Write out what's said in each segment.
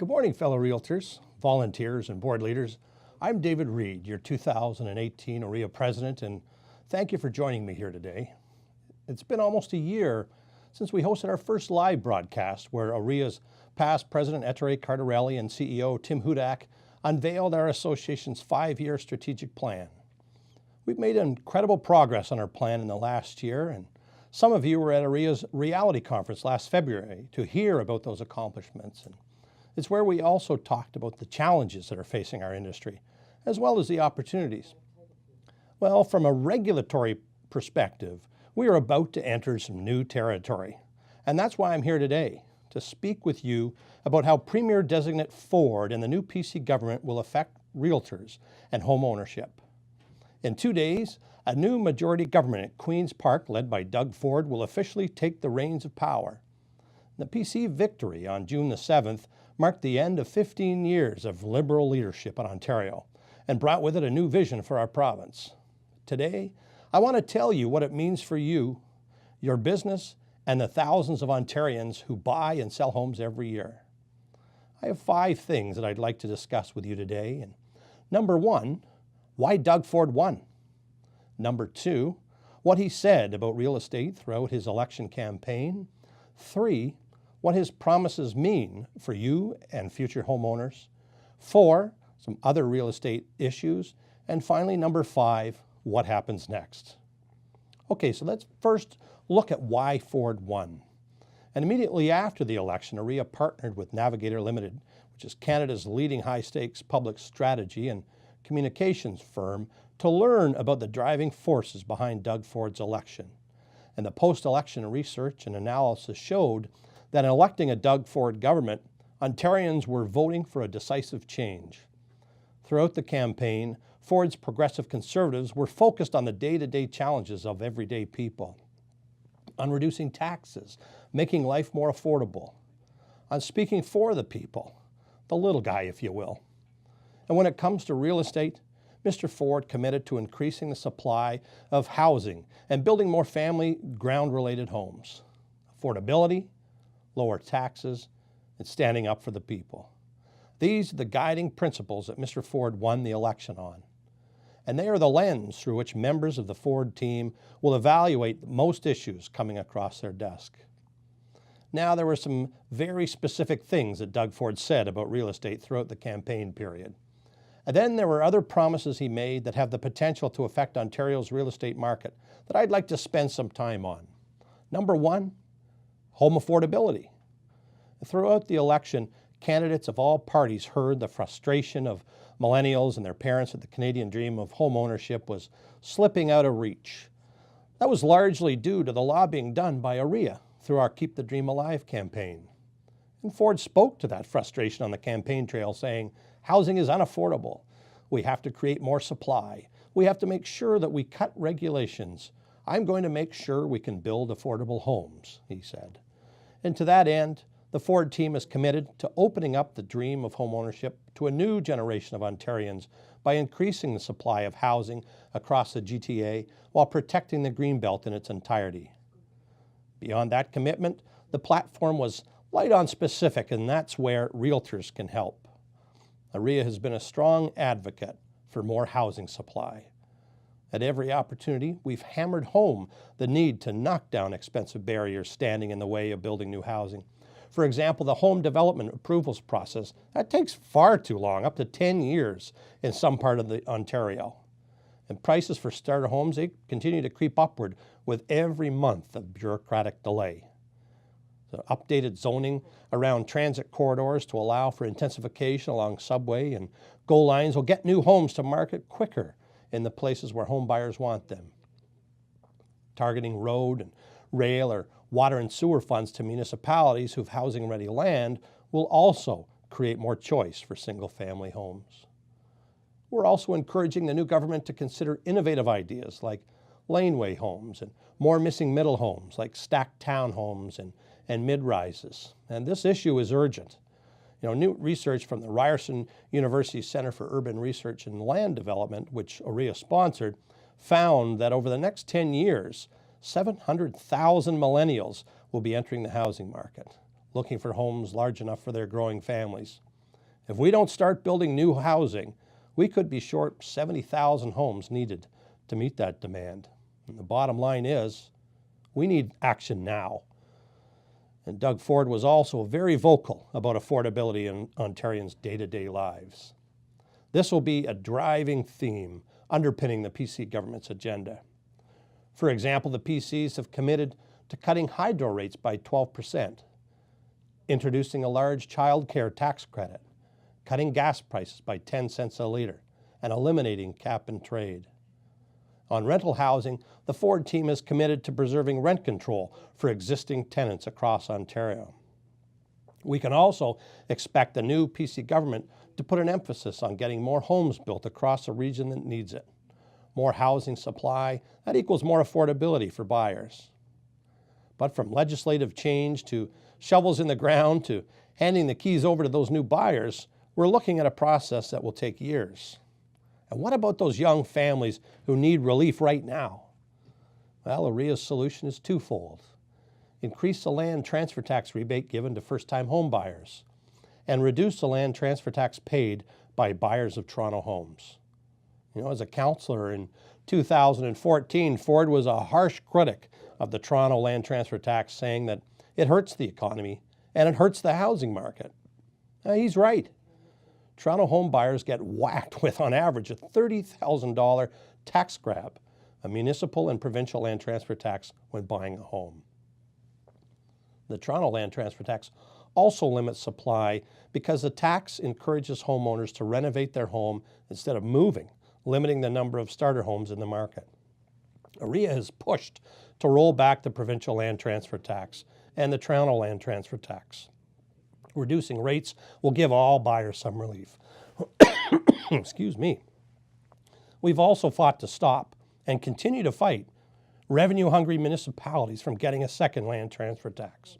Good morning, fellow realtors, volunteers, and board leaders. I'm David Reid, your 2018 OREA President, and thank you for joining me here today. It's been almost a year since we hosted our first live broadcast where OREA's past President Ettore Cardarelli and CEO Tim Hudak unveiled our association's 5-year strategic plan. We've made incredible progress on our plan in the last year, and some of you were at OREA's reality conference last February to hear about those accomplishments. And it's where we also talked about the challenges that are facing our industry, as well as the opportunities. Well, from a regulatory perspective, we are about to enter some new territory. And that's why I'm here today, to speak with you about how Premier Designate Ford and the new PC government will affect realtors and home ownership. In 2 days, a new majority government at Queen's Park, led by Doug Ford, will officially take the reins of power. The PC victory on June the 7th marked the end of 15 years of Liberal leadership in Ontario and brought with it a new vision for our province. Today, I want to tell you what it means for you, your business, and the thousands of Ontarians who buy and sell homes every year. I have 5 things that I'd like to discuss with you today. And number 1, why Doug Ford won. Number 2, what he said about real estate throughout his election campaign. 3, what his promises mean for you and future homeowners. 4, some other real estate issues. And finally, number 5, what happens next. Okay, so let's first look at why Ford won. And immediately after the election, OREA partnered with Navigator Limited, which is Canada's leading high-stakes public strategy and communications firm, to learn about the driving forces behind Doug Ford's election. And the post-election research and analysis showed that in electing a Doug Ford government, Ontarians were voting for a decisive change. Throughout the campaign, Ford's progressive conservatives were focused on the day-to-day challenges of everyday people, on reducing taxes, making life more affordable, on speaking for the people, the little guy, if you will. And when it comes to real estate, Mr. Ford committed to increasing the supply of housing and building more family ground-related homes, affordability, lower taxes, and standing up for the people. These are the guiding principles that Mr. Ford won the election on. And they are the lens through which members of the Ford team will evaluate most issues coming across their desk. Now, there were some very specific things that Doug Ford said about real estate throughout the campaign period. And then there were other promises he made that have the potential to affect Ontario's real estate market that I'd like to spend some time on. Number 1, home affordability. Throughout the election, candidates of all parties heard the frustration of millennials and their parents that the Canadian dream of home ownership was slipping out of reach. That was largely due to the lobbying done by OREA through our Keep the Dream Alive campaign. And Ford spoke to that frustration on the campaign trail, saying, housing is unaffordable. We have to create more supply. We have to make sure that we cut regulations. I'm going to make sure we can build affordable homes, he said. And to that end, the Ford team is committed to opening up the dream of homeownership to a new generation of Ontarians by increasing the supply of housing across the GTA while protecting the Greenbelt in its entirety. Beyond that commitment, the platform was light on specific, and that's where realtors can help. OREA has been a strong advocate for more housing supply. At every opportunity, we've hammered home the need to knock down expensive barriers standing in the way of building new housing. For example, the home development approvals process, that takes far too long, up to 10 years in some part of Ontario. And prices for starter homes, they continue to creep upward with every month of bureaucratic delay. The updated zoning around transit corridors to allow for intensification along subway and GO lines will get new homes to market quicker in the places where home buyers want them. Targeting road and rail or water and sewer funds to municipalities who have housing-ready land will also create more choice for single-family homes. We're also encouraging the new government to consider innovative ideas like laneway homes and more missing middle homes like stacked townhomes and mid-rises. And this issue is urgent. New research from the Ryerson University Center for Urban Research and Land Development, which OREA sponsored, found that over the next 10 years, 700,000 millennials will be entering the housing market, looking for homes large enough for their growing families. If we don't start building new housing, we could be short 70,000 homes needed to meet that demand. And the bottom line is, we need action now. And Doug Ford was also very vocal about affordability in Ontarians' day-to-day lives. This will be a driving theme underpinning the PC government's agenda. For example, the PCs have committed to cutting hydro rates by 12%, introducing a large child care tax credit, cutting gas prices by 10 cents a litre, and eliminating cap and trade. On rental housing, the Ford team is committed to preserving rent control for existing tenants across Ontario. We can also expect the new PC government to put an emphasis on getting more homes built across a region that needs it. More housing supply, that equals more affordability for buyers. But from legislative change to shovels in the ground to handing the keys over to those new buyers, we're looking at a process that will take years. And what about those young families who need relief right now? Well, OREA's solution is twofold. Increase the land transfer tax rebate given to first-time home buyers, and reduce the land transfer tax paid by buyers of Toronto homes. You know, as a councillor in 2014, Ford was a harsh critic of the Toronto land transfer tax, saying that it hurts the economy and it hurts the housing market. Now, he's right. Toronto home buyers get whacked with, on average, a $30,000 tax grab, a municipal and provincial land transfer tax when buying a home. The Toronto land transfer tax also limits supply because the tax encourages homeowners to renovate their home instead of moving, limiting the number of starter homes in the market. OREA has pushed to roll back the provincial land transfer tax and the Toronto land transfer tax. Reducing rates will give all buyers some relief. Excuse me. We've also fought to stop and continue to fight revenue-hungry municipalities from getting a second land transfer tax.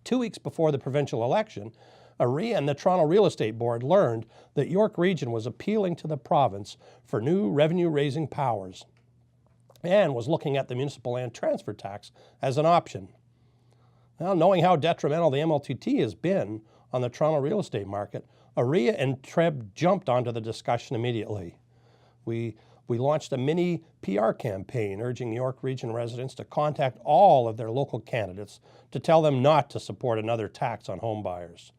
2 weeks before the provincial election, OREA and the Toronto Real Estate Board learned that York Region was appealing to the province for new revenue-raising powers and was looking at the municipal land transfer tax as an option. Now, knowing how detrimental the MLTT has been on the Toronto real estate market, OREA and TREB jumped onto the discussion immediately. We launched a mini PR campaign urging York Region residents to contact all of their local candidates to tell them not to support another tax on home buyers.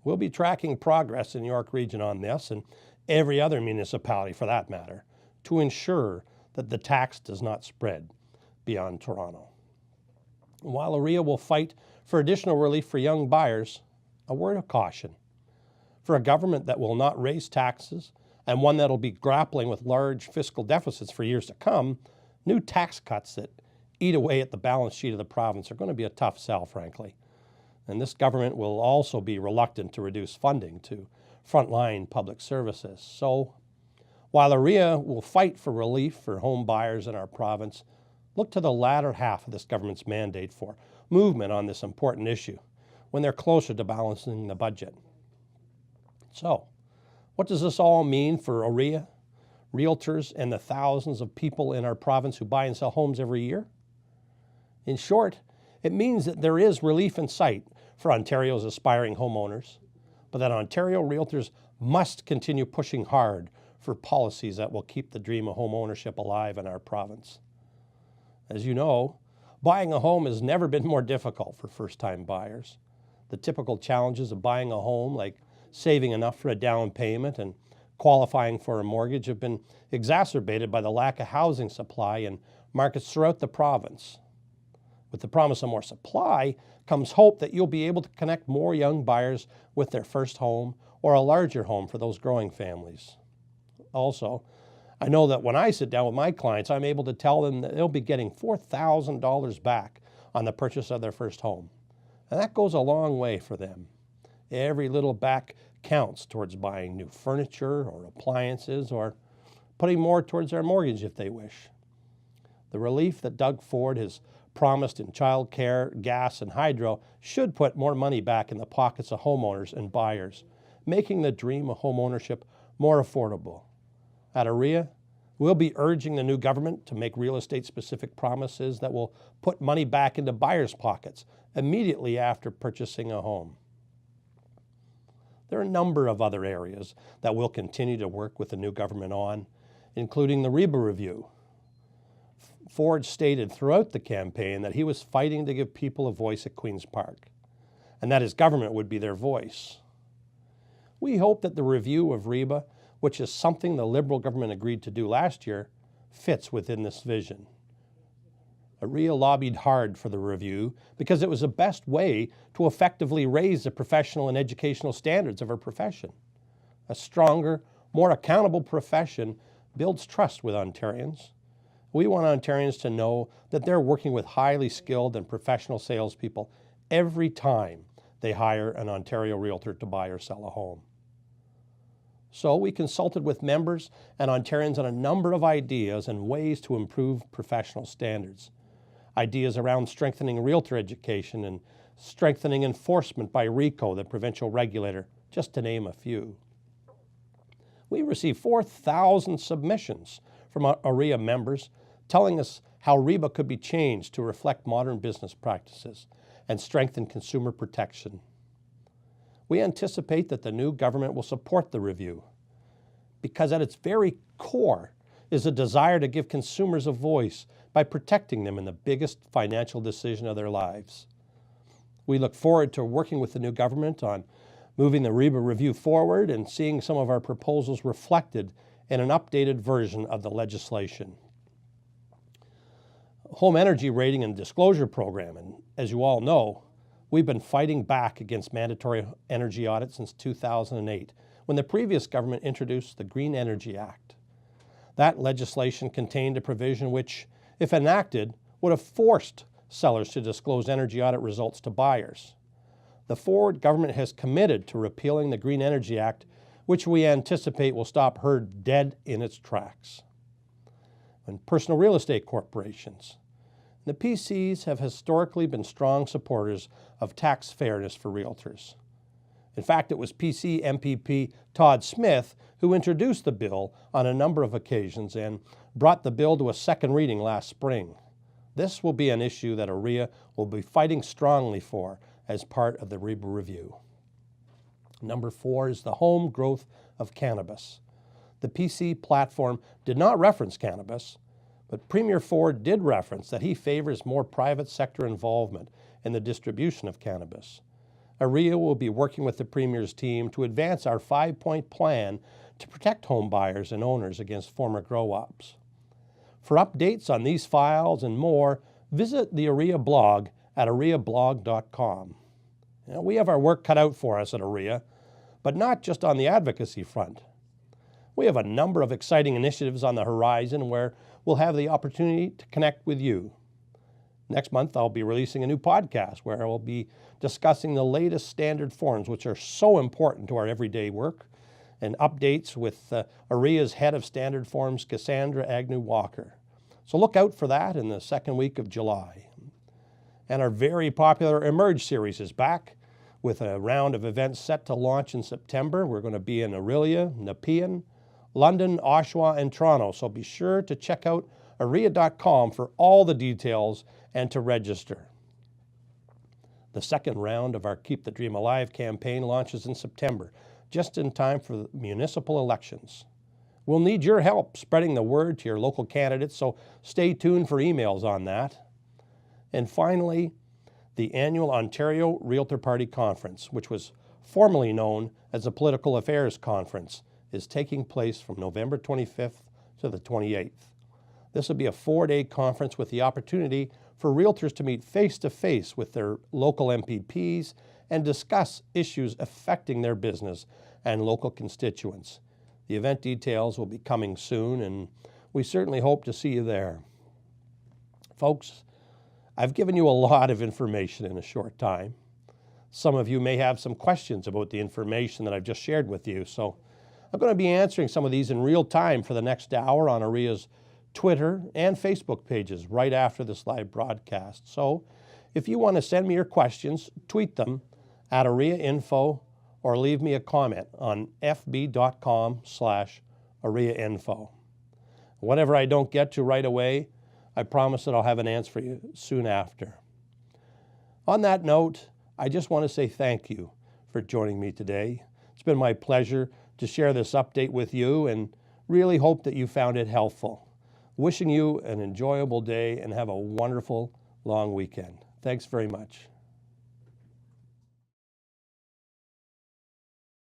We'll be tracking progress in York Region on this, and every other municipality for that matter, to ensure that the tax does not spread beyond Toronto. While OREA will fight for additional relief for young buyers, a word of caution. For a government that will not raise taxes and one that will be grappling with large fiscal deficits for years to come, new tax cuts that eat away at the balance sheet of the province are going to be a tough sell, frankly. And this government will also be reluctant to reduce funding to frontline public services. So, while OREA will fight for relief for home buyers in our province, look to the latter half of this government's mandate for movement on this important issue when they're closer to balancing the budget. So, what does this all mean for OREA, realtors, and the thousands of people in our province who buy and sell homes every year? In short, it means that there is relief in sight for Ontario's aspiring homeowners, but that Ontario Realtors must continue pushing hard for policies that will keep the dream of home ownership alive in our province. As you know, buying a home has never been more difficult for first-time buyers. The typical challenges of buying a home, like saving enough for a down payment and qualifying for a mortgage, have been exacerbated by the lack of housing supply in markets throughout the province. With the promise of more supply comes hope that you'll be able to connect more young buyers with their first home or a larger home for those growing families. Also, I know that when I sit down with my clients, I'm able to tell them that they'll be getting $4,000 back on the purchase of their first home. And that goes a long way for them. Every little back counts towards buying new furniture or appliances or putting more towards their mortgage if they wish. The relief that Doug Ford has promised in child care, gas, and hydro should put more money back in the pockets of homeowners and buyers, making the dream of home ownership more affordable. At OREA, we'll be urging the new government to make real estate-specific promises that will put money back into buyers' pockets immediately after purchasing a home. There are a number of other areas that we'll continue to work with the new government on, including the Reba review. Ford stated throughout the campaign that he was fighting to give people a voice at Queen's Park, and that his government would be their voice. We hope that the review of Reba, which is something the Liberal government agreed to do last year, fits within this vision. OREA lobbied hard for the review because it was the best way to effectively raise the professional and educational standards of our profession. A stronger, more accountable profession builds trust with Ontarians. We want Ontarians to know that they're working with highly skilled and professional salespeople every time they hire an Ontario Realtor to buy or sell a home. So we consulted with members and Ontarians on a number of ideas and ways to improve professional standards. Ideas around strengthening realtor education and strengthening enforcement by RECO, the provincial regulator, just to name a few. We received 4,000 submissions from OREA members telling us how Reba could be changed to reflect modern business practices and strengthen consumer protection. We anticipate that the new government will support the review because at its very core is a desire to give consumers a voice by protecting them in the biggest financial decision of their lives. We look forward to working with the new government on moving the Reba review forward and seeing some of our proposals reflected in an updated version of the legislation. Home energy rating and disclosure program, and as you all know, we've been fighting back against mandatory energy audits since 2008, when the previous government introduced the Green Energy Act. That legislation contained a provision which, if enacted, would have forced sellers to disclose energy audit results to buyers. The Ford government has committed to repealing the Green Energy Act, which we anticipate will stop her dead in its tracks. And personal real estate corporations. The PCs have historically been strong supporters of tax fairness for realtors. In fact, it was PC MPP Todd Smith who introduced the bill on a number of occasions and brought the bill to a second reading last spring. This will be an issue that OREA will be fighting strongly for as part of the Reba review. Number 4 is the home growth of cannabis. The PC platform did not reference cannabis, but Premier Ford did reference that he favors more private sector involvement in the distribution of cannabis. OREA will be working with the Premier's team to advance our 5-point plan to protect home buyers and owners against former grow-ops. For updates on these files and more, visit the OREA blog at oreablog.com. Now, we have our work cut out for us at OREA, but not just on the advocacy front. We have a number of exciting initiatives on the horizon where we'll have the opportunity to connect with you. Next month, I'll be releasing a new podcast where I will be discussing the latest standard forms, which are so important to our everyday work, and updates with OREA's head of standard forms, Cassandra Agnew-Walker. So look out for that in the second week of July. And our very popular Emerge series is back with a round of events set to launch in September. We're going to be in Orillia, Nepean, London, Oshawa, and Toronto. So be sure to check out OREA.com for all the details and to register. The second round of our Keep the Dream Alive campaign launches in September, just in time for the municipal elections. We'll need your help spreading the word to your local candidates, so stay tuned for emails on that. And finally, the annual Ontario Realtor Party Conference, which was formerly known as the Political Affairs Conference, is taking place from November 25th to the 28th. This will be a 4-day conference with the opportunity for realtors to meet face-to-face with their local MPPs and discuss issues affecting their business and local constituents. The event details will be coming soon, and we certainly hope to see you there. Folks, I've given you a lot of information in a short time. Some of you may have some questions about the information that I've just shared with you, so I'm going to be answering some of these in real time for the next hour on OREA's Twitter and Facebook pages right after this live broadcast. So if you want to send me your questions, tweet them at OREAinfo or leave me a comment on fb.com/OREAinfo. Whatever I don't get to right away, I promise that I'll have an answer for you soon after. On that note, I just want to say thank you for joining me today. It's been my pleasure to share this update with you and really hope that you found it helpful. Wishing you an enjoyable day and have a wonderful long weekend. Thanks very much.